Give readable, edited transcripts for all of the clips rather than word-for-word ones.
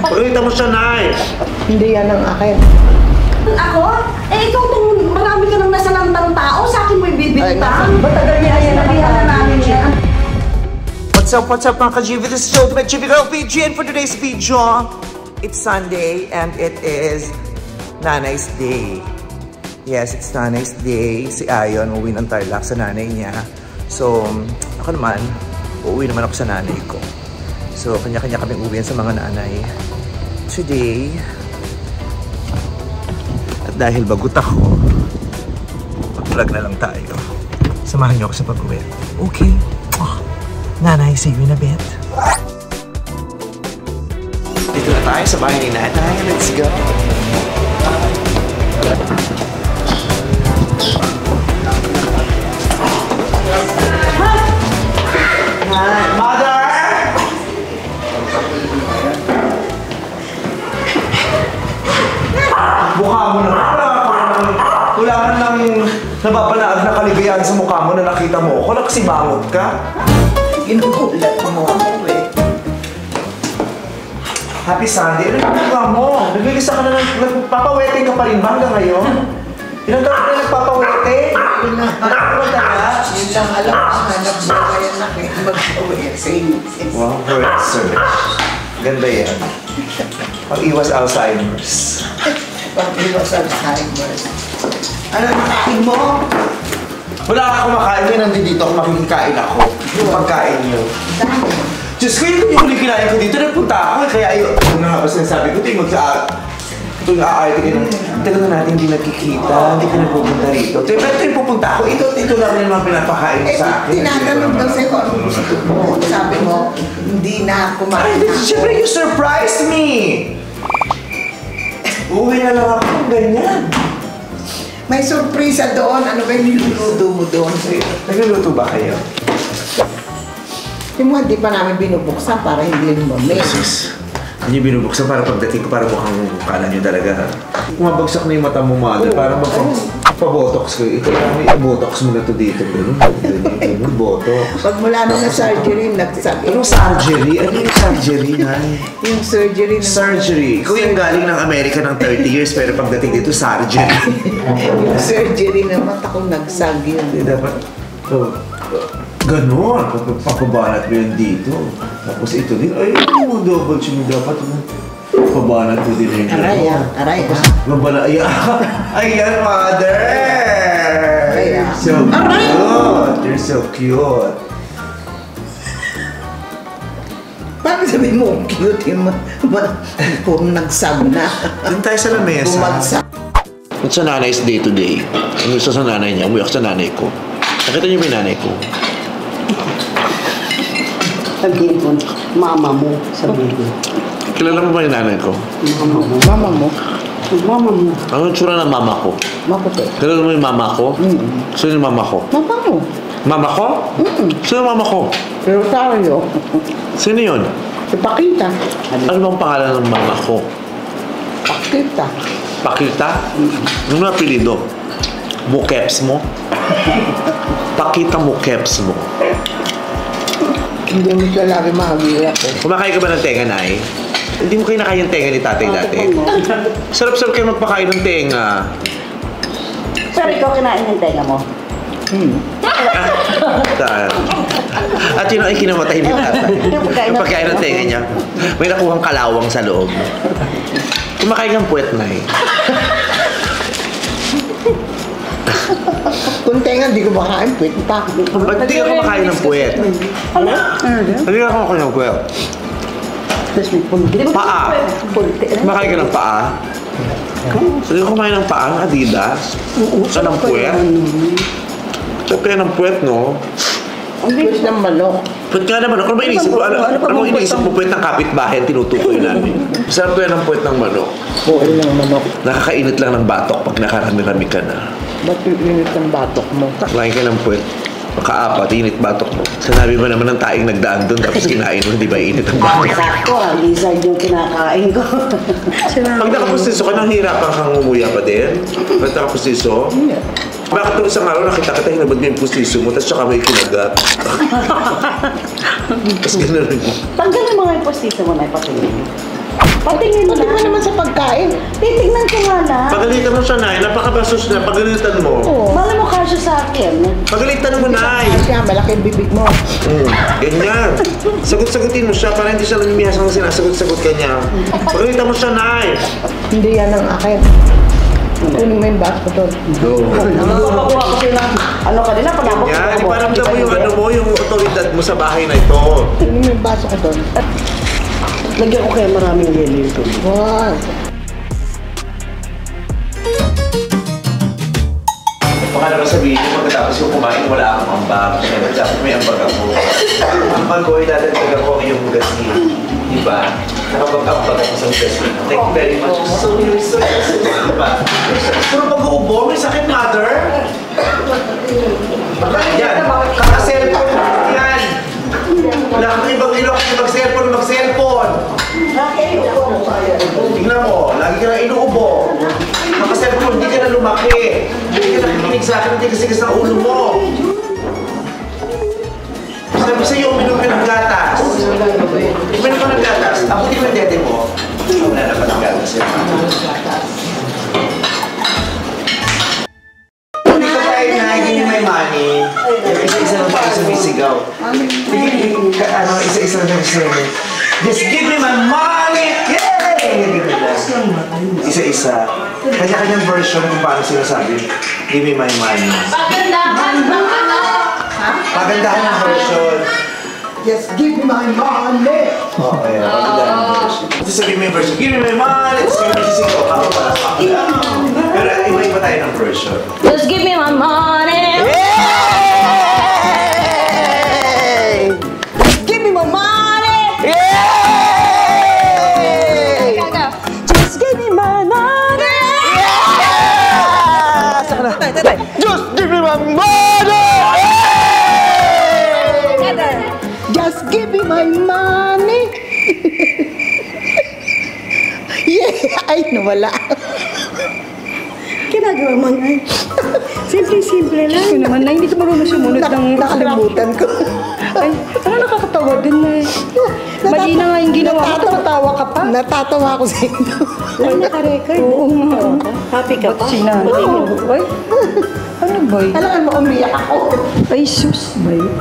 Pakita mo siya, Nay. Hindi yan ang akin. Ako? Eh, ikaw itong marami ka nang nasalantang tao. Sa akin mo ibibintang. Matagal niya yan Sinabihan na namin yan. What's up mga ka-GV? This is Joe, the GV Girl PG, and for today's video, it's Sunday and it is Nanay's Day. Yes, it's Nanay's Day. Si Ayon, uuwi ng Tarlac sa nanay niya. So, ako naman, uuwi naman ako sa nanay ko. So, kanya-kanya kaming uwian sa mga nanay. Today, at dahil bagot ako, mag-vlog na lang tayo. Samahan niyo ako sa pag-uwi. Okay. Nanay, see you in a bit. Dito na tayo sa bahay ni Nanay. Let's go. Mother! Mukha mo na. Wala ka nang napapanaag na kaligayahan sa mukha mo na nakita mo ako. Naksibangot ka. Ginugulat mo ako eh. Happy Sunday. Ano yung ginagawa mo? Naglilisa ka na nagpapawete ka pa rin ba hanggang ngayon? Ilang taon ka na nagpapawete? Yun lang alam ko sa hanap buhay anak eh. Mag-away. Wow, correct, sir. Ganda yan. Pag-iwas Alzheimer's. Pag-iwas Alzheimer's. Ano ang kain mo? Wala ka kumakain. May nandito ako, makikikain ako. Yung pagkain niyo. Diyos ko, yung huli kinain ko dito, nagpunta ako. Kaya ayun, ano nga ba sinasabi ko, itong aarte ka ng, tagal na natin hindi nagkikita, hindi ka nagpupunta rito. Pero ito yung pupunta ako, ito lang yung mga pinapakain ko sa akin. Tinatanong daw sa'yo kung ano gusto mo. Sabi mo, hindi na kumain na ako. Siyempre, you surprised me! Uwi na lang ako, ganyan. May surpresa doon. Ano ba yung niluluto mo doon? Nagluluto ba kayo? Yung mga di pa namin binubuksan para hindi lumamig. Jesus. Hindi nyo binubuksan para pagdating ko, para mukhang kala nyo talaga. Kumabagsak na yung mata mo, mother. Para magpabotox ko. Ito lang, may botox mo na to dito. Ganun, botox. Pag mula na surgery, nagsakit. Anong surgery? Ano yung surgery, Nay? Yung surgery na... Surgery. Ikaw yung galing ng Amerika ng 30 years, pero pagdating dito, surgery. Yung surgery na mata ko nagsag yun. Hindi dapat... Ganon, papabanat mo yan dito. Tapos ito din, ay, double chin mo dapat. Pabanat mo din yung Aray ha. Babala, ayan, mother! Aray So cute! You're so cute! Parang sabihin mo, cute yung puro nagsag na. Doon tayo sa lamesa. Bumagsak. It's a nanay's day today. Ang gusto sa nanay niya, umuyak sa nanay ko. Nakita niyo ba yung nanay ko? Sabihin ko, mama mo, sabihin ko. Kilala mo ba yung nanay ko? Mama mo. Mama mo? Mama mo. Ano yung tsura ng mama ko? Maputi. Kilala mo yung mama ko? Sino yung mama ko? Mama mo. Mama ko? Sino yung mama ko? Rosario. Sino yun? Ipakita. Ano bang pangalan ng mama ko? Pakita. Pakita? Ano na apelido? Mukeps mo? Pakita Mukeps mo. Hindi mo siya lagi mahagirap eh. Kumakain ka ba ng tenga, Nay? Hindi mo kayo nakain ng tenga ni tatay dati? Sarap-sarap kayo magpakain ng tenga. Pero ikaw kinain yung tenga mo. At yun ay kinamatay ni tatay. Yung pagkain ng tenga niya. May nakuhang kalawang sa loob. Kumakain ng puwet, Nay. Kung tenga, hindi ko makain, pwede pa. Ba't hindi ka kumakain ng puwet? Hindi ka kumakain ng puwet. Paa. Kumakain ka ng paa? Hindi ka kumain ng paa, ng Adidas? Sa ng puwet? Sa kaya ng puwet, no? Puwet ng manok. Puwet nga naman. Ano ba inisip mo? Ano inisip mo puwet ng kapitbahay ang tinutukoy namin? Sarap yan ang puwet ng manok. Buhay ng manok. Nakakainit lang ng batok pag nakarami-rami ka na. Ba't yung init ng batok mo? Kumain ka ng puwet. Makaapat, init batok mo. Sanabi mo naman ng taing nagdaan doon tapos kinain mo, di ba init ang batok? Sakto lizard yung kinakain ko. Pag nakapustiso ka, nahihirapan kang umuya pa din? Pag nakapustiso? Hindi. Bakit nung isang araw nakita kita, hinabad mo yung pustiso mo, tapos tsaka may kinagat. Tapos gano'n rin. Tanggalin mo nga yung postiso mo na ipatuloy. Patingin Pati na. pa naman sa pagkain. Titignan ko nga lang. Pagalitan mo siya, Nay. Napakabastos na. Pagalitan mo. Malay mo kasya sa akin. Pagalitan mo, Nay. Siya, malaki ang bibig mo. Ganyan. Sagot-sagutin mo siya para hindi siya lumimiyas ang sinasagot-sagot ka niya. Pagalitan mo siya, Nay. Hindi yan ang akin. Kunin mo yung baso ko doon. Napapakuha ko sila. Ano kanina pag ako. Yan, iparamdam mo yung ano mo, yung otoridad mo sa bahay na ito. Kunin mo yung baso ko doon. Lagyan ko kaya maraming yelo yung tubig. Wow. Baka naman sabihin mo, pagkatapos yung kumain, wala akong ambag. Siyempre, dapat may ambag ako. Ambag ko, idadagdag ako yung gasin. Diba? Nakapag-ambag ako sa gasin. Thank you very much. So, you're so diba? Pero pag-uubo, may sakit, mother? Yan, kaka-cellphone yan. Wala kang ibang ilok, mag-cellphone. Tingnan mo, lagi ka na inuubo. Maka-cellphone, hindi ka na lumaki. Hindi ka nakikinig sa akin, hindi kasi ng ulo mo. Sabi sa'yo, uminom ka ng gatas. Uminom ka ng gatas. Ako di ko yung dede mo. Wala na pa ng gatas yan. Hindi ka tayo na, hindi niyo may money. Isa-isa lang tayo sumisigaw. Isa-isa lang tayo sumisigaw. Just give me my money! Yay! Isa-isa. Kanya-kanyang version kung paano sinasabi. Give me my money. Pagandahan ba ano? Pagandahan ng version. Just give me my money. Oo, yeah. Pagandahan ng version. Sasabihin mo yung version. Give me my money! Tapos kami sisigaw. Ako pala. Pero iba-iba tayo ng version. Just give me my money. Give me my money. Just give me my money. Just give me my money! Just give me my money. Yeah, ay nawala. Ginagawa mo na. Simple-simple lang. Ito naman na, hindi ka marunong sumunod ng... Nakalimutan ko. Ay, ano nakakatawa din na eh. Mali na nga yung ginawa mo, tumatawa ka pa. Natatawa ako sa inyo. Ay, naka-record. Oo nga. Happy ka pa? Sinabi mo. Ay, ano ba yun? Alam mo, umiyak ako. Ay, sus ba yun?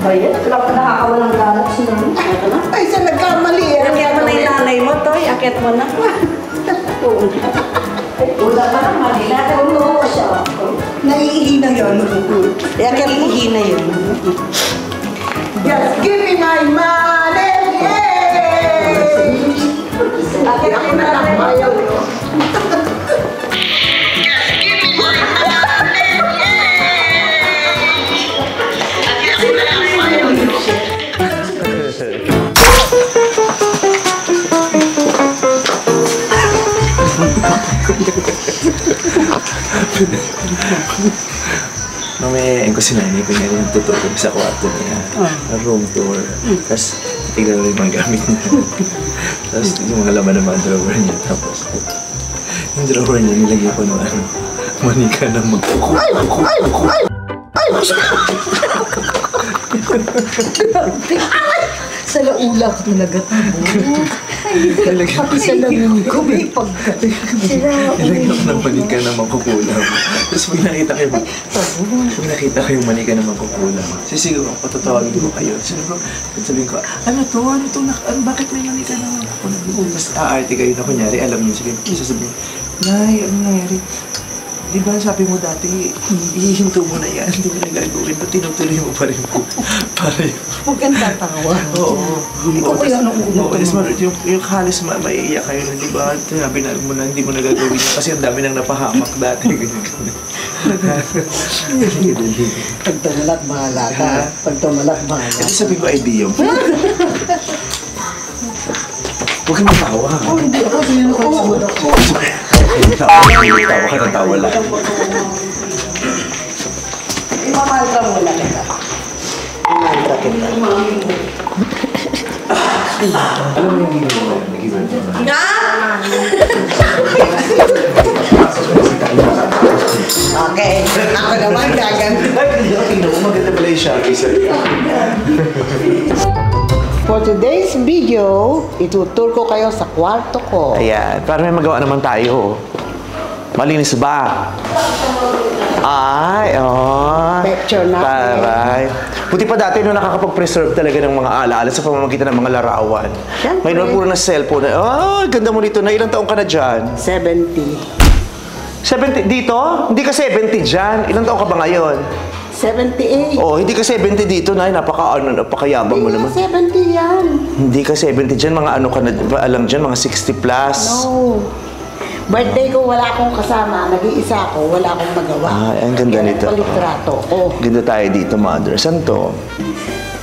Ba yun? Wala ka nakakawalang galas na. Ay, sa nagkamali. Akit mo na yung nanay mo, Toy. Akit mo na. Wala ka na, mali. Natulog ko siya. Naiihina yun. Akit ihina yun. Just give me my money. Yay! Akit Ako na lang bayaw yun. Mamayayain ko si nanay ko nga yung tutulog sa kwarto niya. Room tour. Tapos, tignan mo yung mga gamit niya. Tapos, yung mga laman ng mga drawer niya. Tapos, yung drawer niya, nilagay ko ng ano, manika ng magkukuha. Sa laula ko talaga tabo. Pati sa lamin ko may pagka. Nilagay ko ng manika ng magkukulam. Tapos, pag nakita ko yung manika ng magkukulam, sisigaw ako, patutawagin ko kayo. Sabihin ko, ano to? Bakit may manika ng magkukulam? Tapos, aarte kayo na kunyari, alam niyo, sasabihin, Nay, ano nangyari? Di ba sabi mo dati, ihihinto mo na yan, hindi mo na gagawin, ba't tinutuloy mo pa rin po? Pare. Huwag kang tatawa. Oo. Ikaw kaya nung una. Yung halos maiiyak kayo na, di ba? Sabi na mo na, hindi mo na gagawin yan kasi ang dami nang napahamak dati. Pag tumalat, bahala ka. Pag tumalat, bahala ka. Kasi sabi ko, idea mo. Huwag kang matawa. Hindi ako sinusunod ako. Tawa ka ng tawa lang. Imamahal ka muna kita. Mantra kita. Alam mo yung ginawa mo? Nag-iba mo na. Okay. Ako naman gagan. Ay, tingnan mo, maganda pala yung Shaggy sa'yo. For today's video, itutur ko kayo sa kwarto ko. Ayan, para may magawa naman tayo. Malinis ba? Ay, oh. Picture natin. Taray. Buti pa dati nung nakakapag-preserve talaga ng mga alaala sa pamamagitan ng mga larawan. Siyempre. Ngayon puro na cellphone. Oh, ganda mo nito. Na ilang taong ka na dyan? 70. 70 dito? Hindi ka 70 dyan. Ilang taong ka ba ngayon? 78. Oh, hindi ka 70 dito, Nay. Napakayabang mo naman. 70 yan. Hindi ka 70 dyan. Mga ano ka na, alam dyan, mga 60 plus. No. Birthday ko, wala akong kasama. Nag-iisa ako, wala akong magawa. Ay, ang ganda Kaya nito. nagpalitrato ko. Ganda tayo dito, Mother. Saan to?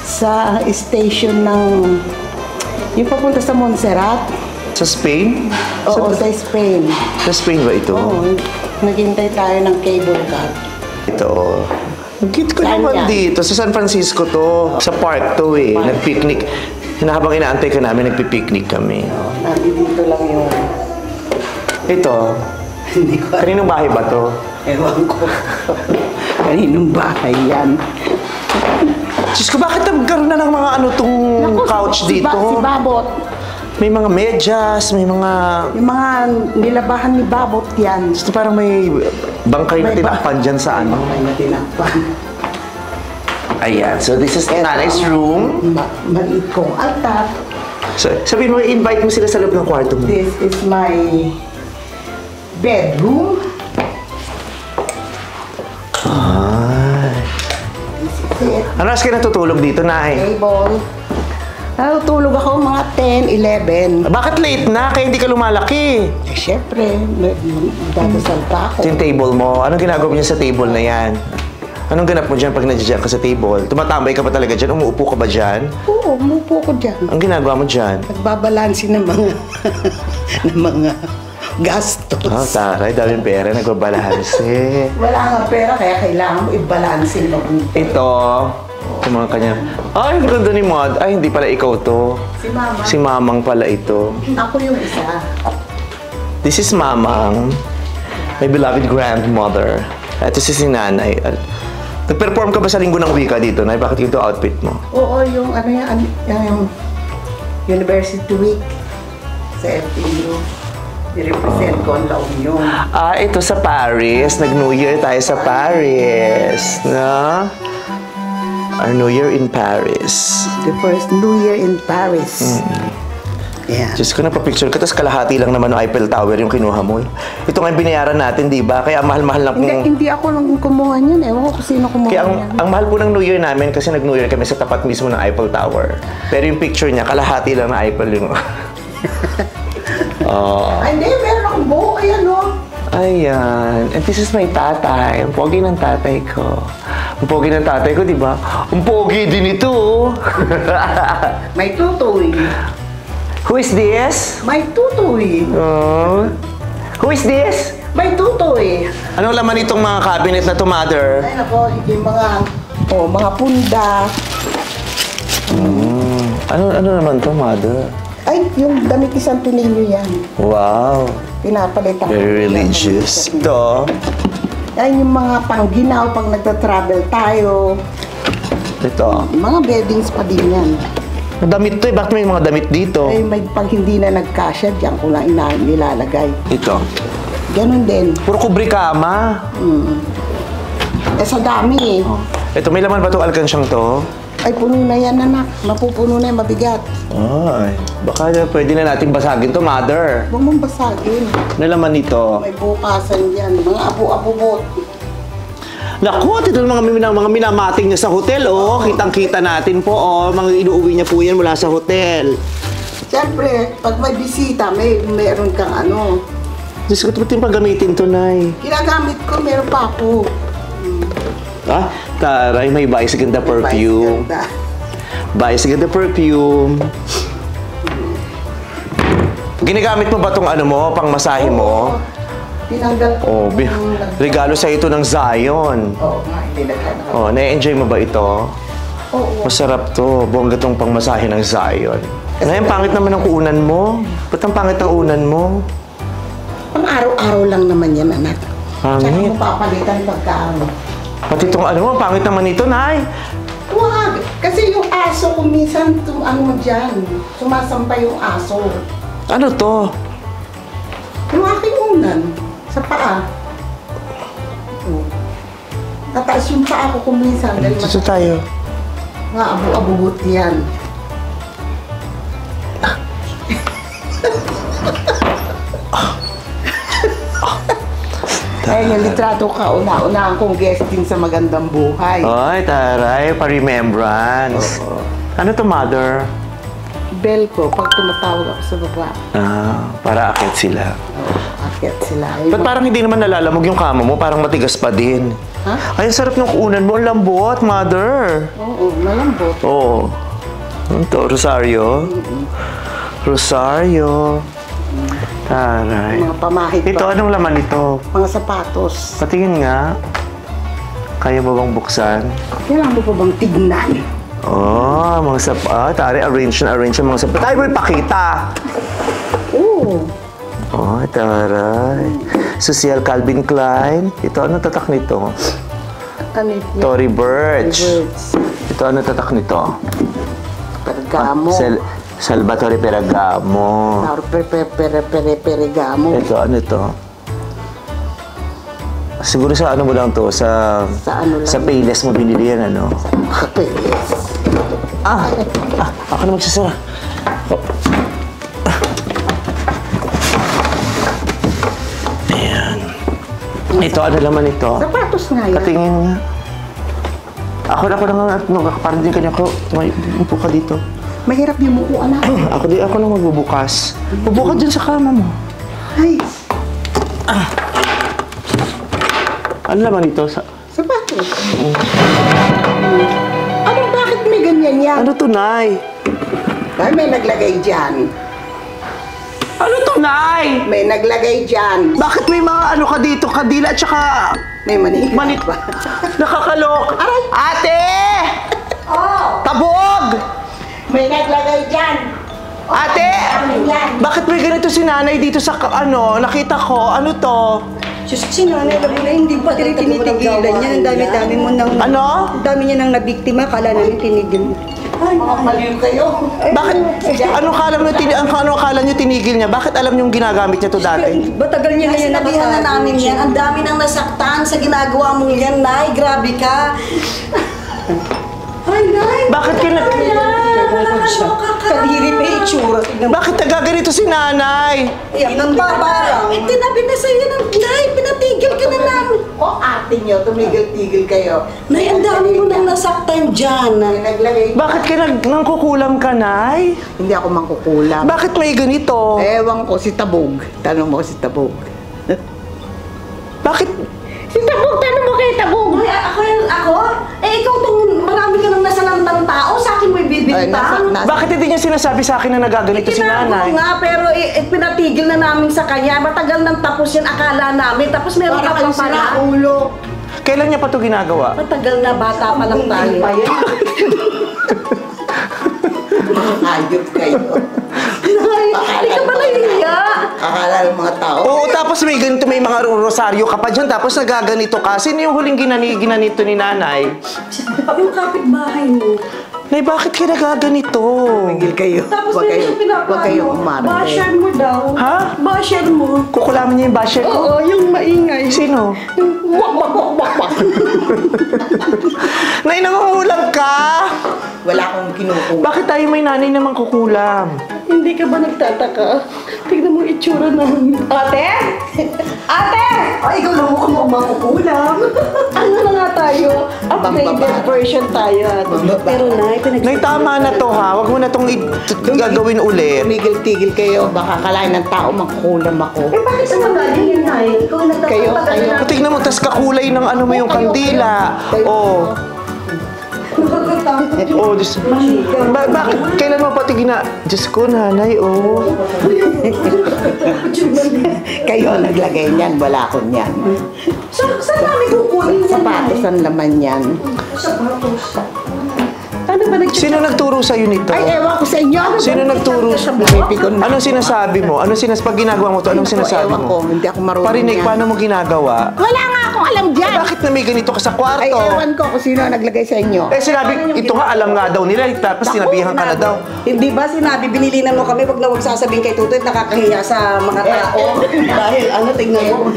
Sa station ng... Yung papunta sa Montserrat. Sa Spain? Oo, sa Spain. Sa Spain ba ito? Oo, naghintay tayo ng cable car. Ito. Nag-get ko Saan naman yan? dito. Sa San Francisco to. Sa park to eh. Nag-picnic. Habang inaantay ka namin, nagpipicnic kami. Nandito lang yung... Ito. Hindi ko... Kaninong bahay ba to? Ewan ko. Kaninong bahay yan? Diyos ko, bakit nagkaroon na ng mga ano tong couch dito? Si Babot. May mga medyas, may mga... Yung mga nilabahan ni Babot yan. Gusto parang may bangkay na May tinakpan dyan sa ano. Ay, na tinakpan. Ayan. So, this is Nanay's room. Maliit kong altar. So, sabihin mo, invite mo sila sa loob ng kwarto mo. This is my bedroom. Ay. This is it. Ano oras kayo natutulog dito, Nay? Table. Natutulog ako mga 10, 11. Bakit late na? Kaya hindi ka lumalaki. Eh, syempre, dadasal pa ako. Ito yung table mo. Anong ginagawa mo niya sa table na yan? Anong ganap mo dyan pag nandiyan ka sa table? Tumatambay ka ba talaga dyan? Umuupo ka ba dyan? Oo, umupo ko dyan. Ang ginagawa mo dyan? Nagbabalansin ng mga ng mga gastos. Oh, taray. Daming pera. Nagbabalanse. Wala nga pera, kaya kailangan mo i-balansin mo. Ito. Ito mga kanya. Ay, ang ganda ni Mod. Ay, hindi pala ikaw to. Si Mama. Si Mamang pala ito. Ako yung isa. This is Mamang. My beloved grandmother. Ito si Nanay. Nag-perform ka ba sa Linggo ng Wika dito, Nay? Bakit ito outfit mo? Oo, yung ano yan, yung University Week sa FTU. I-represent ko ang La Union. Ah, ito sa Paris. Nag-New Year tayo sa Paris. No? Our New Year in Paris. The first New Year in Paris. Yeah. Diyos ko, napapicture ka, tapos kalahati lang naman ng Eiffel Tower yung kinuha mo. Ito nga yung binayaran natin, di ba? Kaya mahal-mahal lang Hindi ako nang kumuha niyan. Ewan ko kung sino kumuha Kaya niyan. ang mahal po ng New Year namin kasi nag-New Year kami sa tapat mismo ng Eiffel Tower. Pero yung picture niya, kalahati lang na Eiffel yung... Ay, hindi. Meron akong buo. Ayan, no? Ayan. And this is my tatay. Ang pogi ng tatay ko. Ang pogi ng tatay ko, di ba? Ang pogi din ito. May tutoy. Who is this? May tutoy. Oh. Who is this? May tutoy. Anong laman itong mga cabinet na to, Mother? Ay, nako. Yung mga punda. Ano naman to, Mother? Ay, yung damit ni Santo Niño yan. Wow. Pinapalitan ko. Very religious. Ito. Yan yung mga pangginaw pag nagta-travel tayo. Ito. Mga beddings pa din yan. Damit to eh. Bakit may mga damit dito? Ay, may pag hindi na nagkasya, diyan ko lang nilalagay. Ito. Ganon din. Puro kubri-kama. Eh, sa dami eh. Ito, may laman ba itong alkansyang to? Ay, puno na yan, anak. Mapupuno na yan, mabigat. Ay, baka pwede na natin basagin to, Mother. Huwag mong basagin. Ano laman nito? May bukasan yan. Mga abu-abubot. Naku, ito mga minamating niya sa hotel, oh. Kitang-kita natin po, oh. Mga inuuwi niya po yan mula sa hotel. Siyempre, pag may bisita, meron kang ano. Diyos ko, ba't yung paggamitin to, Nay? Ginagamit ko, meron pa ako. Ah, taray, may Vice Ganda perfume. Ganda. Vice Ganda perfume. Ginagamit mo ba itong ano mo, pang masahe mo? Tinanggal Oh, ko. regalo sa ito ng Zion. Oo nga, hindi na. Oh, na-enjoy mo ba ito? Oo. Masarap to. Bongga tong pangmasahe ng Zion. Nay, ang pangit naman ng unan mo. Ba't ang pangit ng unan mo? Pang araw-araw lang naman yan, anak. Pangit. Tsaka mo papalitan pagka ano. Pati itong ano mo, ang pangit naman ito, Nay. Wag! Kasi yung aso ko minsan, ano dyan, sumasampay yung aso. Ano to? Yung aking unan, sa paa. Tataas yung paa ko kung minsan. Dito tayo. Nga, abu-abugot yan. Ay, litrato ka, una-unahan kong guesting sa Magandang Buhay. Ay, taray, pa-remembrance. Ano to, mother? Bell ko, pag tumatawag ako sa baba, Para akit sila. akit sila. Ba't parang hindi naman nalalamog yung kama mo? Parang matigas pa din. Ha? Ay, ang sarap ng unan mo. Ang lambot, mother. Oo, malambot. Oo. Ano to, Rosario? Rosario. Taray. Mga pamahit Ito, pa. anong laman ito? Mga sapatos. Patingin nga. Kaya mo bang buksan? Kailangan mo pa bang tignan? Oh, mga sapat. Taray, arrange ang mga sapat. Ay, may pakita! Oo. Oh, taray. Social Calvin Klein. Ito, ano tatak nito? Ano yun? Tory Burch. Words. Ito, ano tatak nito? Pergamo. Salvatore Ferragamo. Pergamo. Ito, ano to? Siguro sa ano mo lang to? Sa ano lang? Sa Payless mo binili yan, ano? Kapeles. Ako na magsasara. Ayan. Ito, ano naman ito? Sapatos nga yan. Katingin nga. Ako na parang din kanya ko. Upo ka dito. Mahirap yung mukuan na. Ako lang magbubukas. Upo ka dyan sa kama mo. Ay, Ano naman ito? sapatos. Ano, bakit may ganyan yan? Ano to, Nay? Ay, may naglagay dyan. Ano to, Nay? May naglagay dyan. Bakit may mga ano ka dito, kadila at saka May manika manit ba? nakakalok? Aray! Ate! Oh! Tabog! May naglagay dyan. Ate! Ano yan? Bakit may ganito si nanay dito sa ano? Nakita ko. Ano to? Diyos, si nanay, alam mo na, hindi pa rin tinitigilan niya. Ang dami-dami mo nang... Ano? Ang dami niya nang nabiktima, kala namin tinigil. Ay, mga maliw kayo. Bakit? Ano akala niyo tinigil niya? Bakit alam niyo yung ginagamit niya to dati? Matagal niya na yan Sinabihan na namin yan. Ang dami nang nasaktan sa ginagawa mong yan, Nay. Grabe ka. Ay, Nay. Bakit Nakakaloka ka. Kadiri pa yung itsura. Tignan mo. Bakit nagaganito si nanay? Yan, nang babarang. Tinabi na sa'yo ng Nay. Pinatigil ka na namin. O ate nyo, tumigil-tigil kayo. Nay, ang dami mo nang nasaktan dyan. May naglagay. Bakit ka nangkukulam ka, nay? Hindi ako mangkukulam. Bakit may ganito? Ewan ko, si Tabog. Tanong mo si Tabog. Bakit? Si Tabog, tanong mo kay Tabog. Ay, ako? Ikaw tong marami ka nang nasalantang tao. Sa akin mo Ay, ibibintang. Bakit hindi niya sinasabi sa akin na nagaganito si Tinago nanay? nga, pero pinatigil na namin sa kanya. Matagal nang tapos yan, akala namin. Tapos meron ka Baka pa sira pala. ulo. Kailan niya pa ito ginagawa? Matagal na, bata pa lang tayo. Ayop kayo. Hindi ka ba nahihiya? Akala ng mga tao. Oo, tapos may ganito, may mga rosaryo ka pa dyan, tapos nagaganito ka. Sino yung huling ginanito ni nanay? Yung kapitbahay mo. Nay, bakit ka nagaganito? Tumigil kayo. Tapos Huwag meron kayo, siya pinapano. huwag kayong umarte. Basher mo daw. Ha? Basher mo. Kukulaman niya yung basher ko? Oo, yung maingay. Sino? Wak, wak, wak, wak, wak. Nay, nangungulam ka! Wala akong kinukuha. Bakit tayo may nanay naman kukulam? Hindi ka ba nagtataka? Tignan mo yung itsura namin. Ate? Ate! Ay, ikaw lang mukhang makukulam. Ano na nga tayo? Upgraded version tayo. Pero Nay, Nay, tama na to ha. Huwag mo na itong gagawin ulit. Tumigil-tigil kayo. Baka kalain ng tao, magkukulam ako. bakit sa magaling yan, Nay? Ikaw ang Kayo, nagtatagal kayo. na. Tingnan mo, tas kakulay ng ano mo yung kandila. Oh. Oh, Diyos. Bakit? Kailan mo pati Diyos ko, nanay, oh. Kayo naglagay niyan, wala ko niyan. Saan namin kukunin yan, Sapatos ang laman niyan. Sapatos. Ano na ba nag-chat? Sino nagturo sa'yo nito? Ay, ewan ko sa inyo. Sino nagturo? Napipikon na. Anong sinasabi mo? Pag ginagawa mo to, anong sinasabi Ewan ko, mo? hindi ako marunong Parinig, yan. paano mo ginagawa? Wala nga akong alam dyan. Bakit na may ganito ka sa kwarto? Ay, ewan ko kung sino naglagay sa inyo. Eh sinabi, ito nga alam nga daw nila, tapos sinabihan ka na daw. Hindi ba sinabi, binilinan mo kami, wag na wag sasabihin kay Tutoy, nakakahiya sa mga tao. Dahil ano, tingnan mo,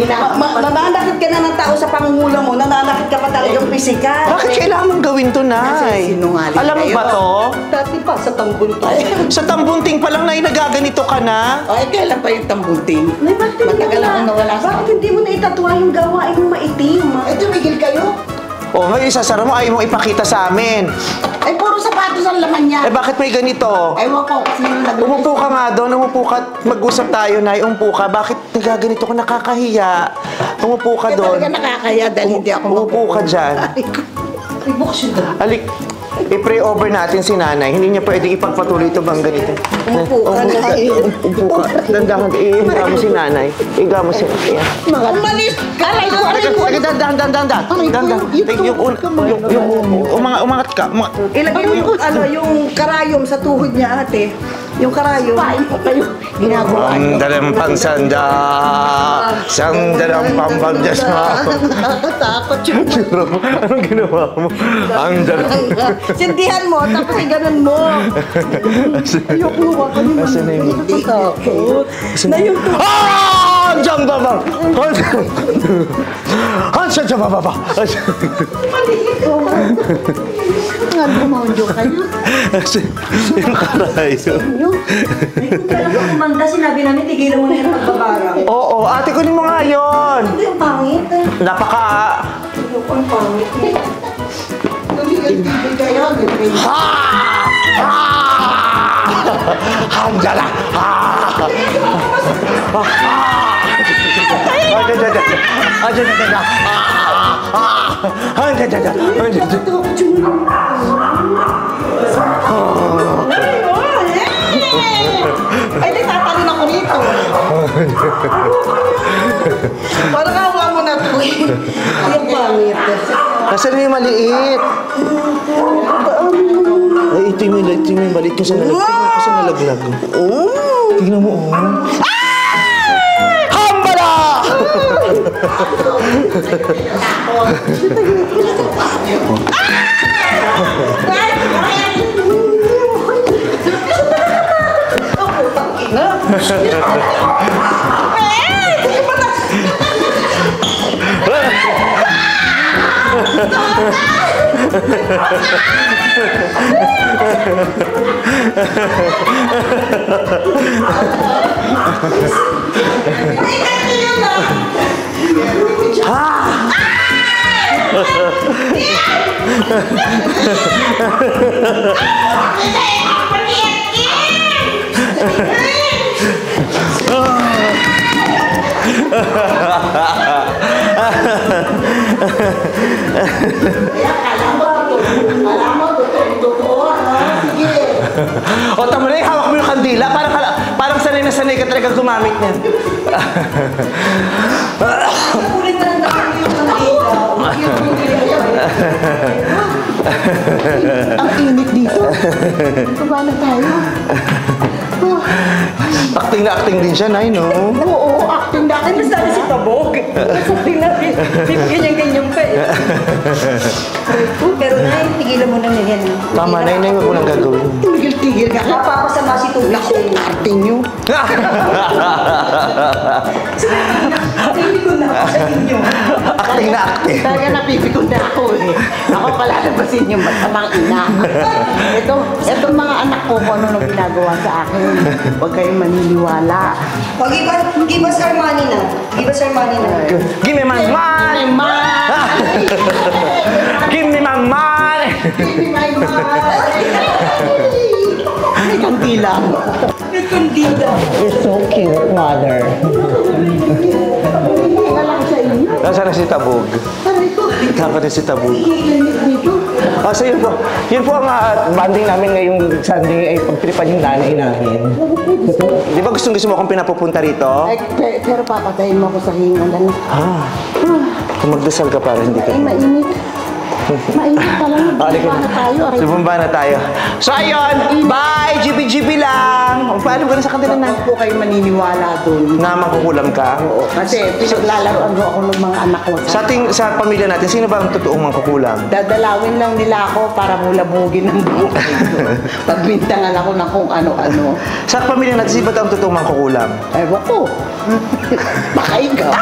nananakit ka na ng tao sa pangungula mo, nananakit ka pa talagang pisikal. Bakit kailangan mong gawin to, Nay? Kasi sinungaling Alam mo kayo. ba to? Dati pa, sa tambuntay. Sa tambunting pa lang na nagaganito ka na? Ay, kailan pa yung tambunting? Nay, bakit hindi Matagal mo akong nawala sa Bakit hindi mo na itatwa yung gawain mong maitim? Ay, tumigil kayo. O, ngayon isasara mo, ayaw mong ipakita sa amin. Ay, puro sapatos ang laman niya. Eh, bakit may ganito? Ewan ko kung sino naglagay. Umupo ka nga doon, umupo ka, mag-usap tayo, Nay, umupo ka. Bakit nagaganito ka, nakakahiya? Umupo ka Kaya doon. talaga nakakaya dahil hindi ako Umupo ka dyan. Ay, bukas yun. Alik, i-pray over natin si Nanay. Hindi niya pwedeng ipagpatuloy ito bang ganito. Umupo ka na. Umupo ka. Dandahan, ihiga mo si Nanay. Ihiga mo si Nanay. Umalis! Aray ko, aray ko! Dandahan. Yung umangat ka. Ilagay mo yung karayom sa tuhod niya, ate. Yung karayom. Pain ko kayo. Ginagawa niyo. Sandalang pangsanda. Sandalang pampangda sa... Nakakatakot yun. Anong ginawa mo? Ang dalang... Sindihan mo, tapos ganun mo. Ayoko huwa ka naman. Asan na yung... Natatakot. Na yung Ah! Diyan babang! Hansa diyan bababa! Nga bumonjo kayo. Yung karayo. Kaya kung kumanda, sinabi namin, tigilan mo na yung pagbabarang. Oo, ate, kunin mo nga yun. Ano yung pangit? Napaka... Ayoko ang pangit. Tumigil kayo. Hanjala! Ay, nagtatalon ako nito. Parang kawa mo na ito eh. Yung pangit. Nasaan na yung maliit? Ay, ito yung maliit kasi nalaglag. Tingnan mo, oh. Hambala! O, tama na yung hawak mo yung kandila. Parang sanay na sanay ka talaga gumamit niyan. Ulit na lang naman yung kandila. Ang init dito. Baba na tayo. Acting na acting din siya, Nay, no? Oo, acting na Ay, mas dami si Tabog. Sabi natin, ganyan-ganyan pa eh. Pero Nay, tigilan mo na yan. Tama, Nay, Nay, wag mo nang gagawin. Tigil-tigil ka. Napapasama si Tubig Naku, acting nyo. Hindi ko na ako sa inyo. Acting na acting. Talaga napipikon na ako eh. Ako palalabasin yung masamang ina. Ito mga anak ko kung ano nung ginagawa sa akin. Huwag kayong maniniwala. Pag give us our money na. Give us our money na. Give me my money! Give me my money! May kandila. May kandila. You're so cute, mother. Wala sa inyo. Nasaan na si Tabog? Aray ko. Dapat na si Tabog. Iinit dito. So yun po ang banding namin ngayong Sunday ay pagtripan yung nanay namin. Di ba gusto mo akong pinapupunta rito? Ay, pero papatayin mo ako sa hingan. Kung magdasal ka para hindi ka. Ay, mainit. Mainit ka lang. Halika Bumaba na tayo. Aray. Sumamba na tayo. So ayun, bye! GP lang! Paano ka na sa kanila na? Huwag po kayo maniniwala doon. Na makukulam ka? Oo, kasi pinaglalaroan ko ako ng mga anak ko. Sa pamilya natin, sino ba ang totoong mangkukulam? Dadalawin lang nila ako para mulabugin ng buhay ko. Pagbintangan ako ng kung ano-ano. Sa pamilya natin, sino ba ang totoong mangkukulam? Ewan ko. Baka ikaw.